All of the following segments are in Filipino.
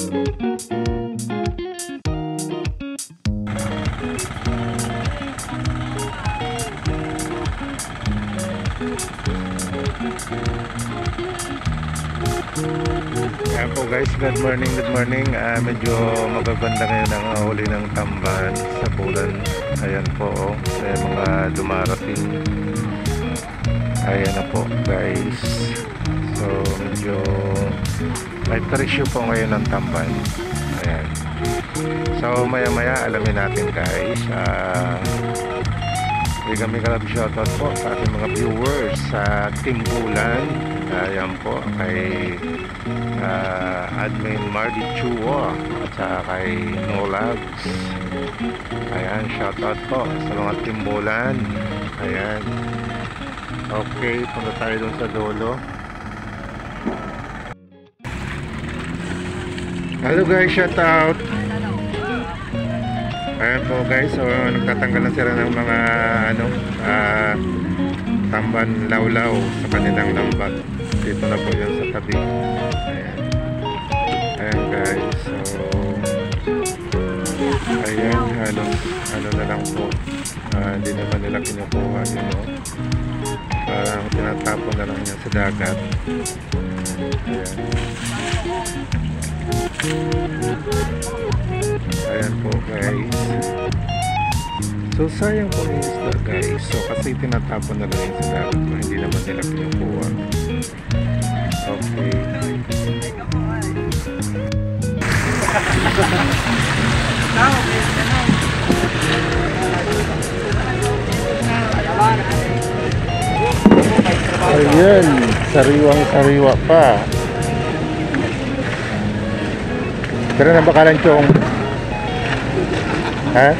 Ayan po guys, good morning, good morning. Medyo magaganda ngayon ang huli ng tamban sa bulan. Ayan po, may mga dumarating. Ayan na po guys. So medyo may presyo po ngayon ng tamban. Ayan. So maya maya alamin natin guys. May kalab shoutout po sa ating mga viewers sa Team Bulan. Ayan po kay Admin Mardy Chua at saka kay Nolags. Ayan, shoutout po sa mga Team Bulan. Ayan. Okay, punta tayo dun sa dulo. Hello guys, shoutout. Ayan po guys, so nagtatanggal na sila ng mga tamban lawlaw sa kanilang lambat. Dito na po yan sa tabi. Ayan. Ayan guys, so ayan, ano na lang po, hindi naman nila kinukuha yun, no? Parang tinatapon na lang yan sa dagat. Ayan. Ayan po guys. So sayang po yung isda guys. So kasi tinatapon na lang yung sa dagat, no? Hindi naman nila kinukuha. Okay. Ayan, sariwang-sariwa pa. Pero na bakalan chong. Ha?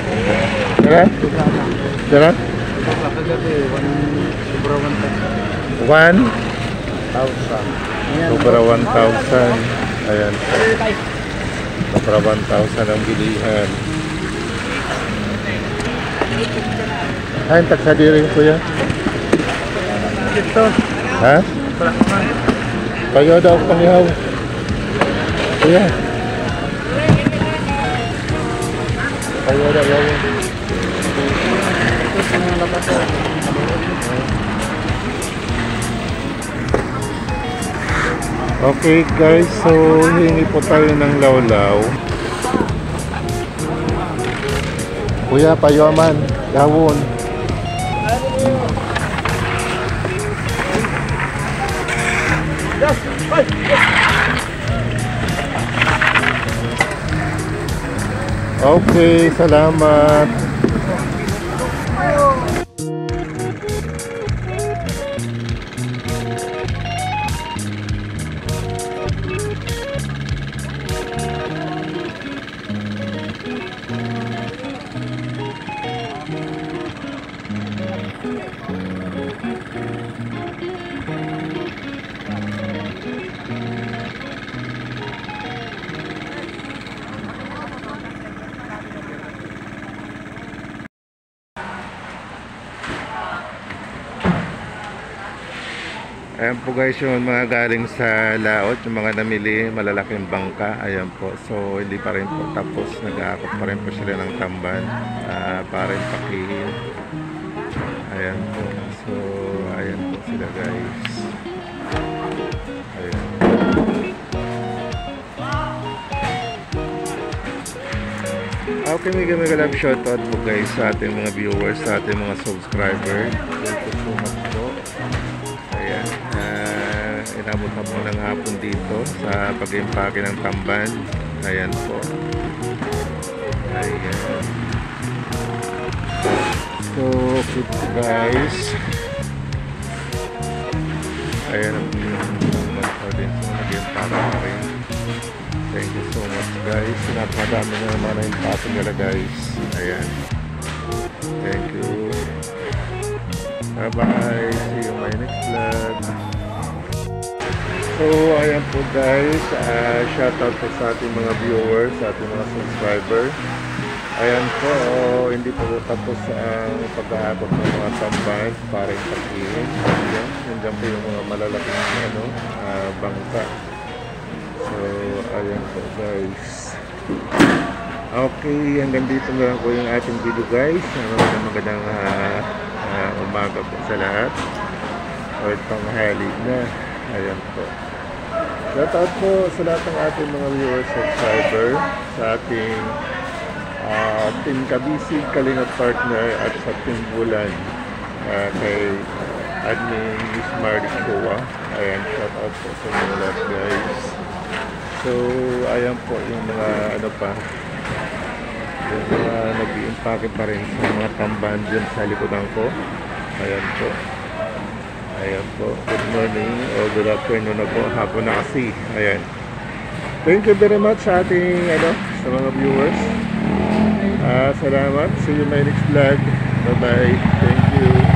Tara? Tara? One? Sobra 1,000. Ayan. Sobra 1,000 ang bilihan. Ay, tagsadirin ko yan. Ito. Ha? Payo daw pangihaw. Kuya. Payo daw yawon. Okay guys, so hingi po tayo ng lawlaw. Kuya, payaman, dawon. Okay, salamat. Ayan po guys yung mga galing sa laot, yung mga namili, malalaking bangka. Ayan po, so hindi pa rin po tapos, nag-aakot pa rin po sila ng tamban para rin pakihin. Ayan po, so ayan po sila guys. Ayan. Okay, mega love shoutout po guys sa ating mga viewers, sa ating mga subscriber. Thank you so much po. Ayan, inabot na po ng hapon dito sa pag-impake ng tamban. Ayan po. Ayan. So, cute guys. Ayan ang tamban po din. So, nag-impake na rin. Thank you so much guys. Napakadami na naman na impake nila guys. Ayan. Thank you. Bye bye, see you in my next vlog. So ayan po guys, shoutout po sa ating mga viewers, sa ating mga subscriber. Ayan po, hindi po tapos ang pag-aabot ng mga tamban para yung pag-iin. Yan po yung mga malalaking bangka. So Ayan po guys. Okay, hanggang dito na lang po yung ating video guys. Magandang umaga po sa lahat. Or tanghali na. Ayan po. Shoutout po sa lahat ng ating mga viewers, subscriber, sa ating Team Kabisig, Kalingap Partner, at sa Team Bulan, kay Admin Miss Marie Kowa. Ayan, shoutout po sa mga lahat guys. So, ayan po yung mga ano pa, yung mga nag-i-impake pa rin sa mga tambahan dyan sa likodan ko. Ayan po. Ayan po. Good morning o good afternoon na po. Hapon na kasi. Ayan. Thank you very much sa ating sa mga viewers. Salamat. See you in my next vlog. Bye bye. Thank you.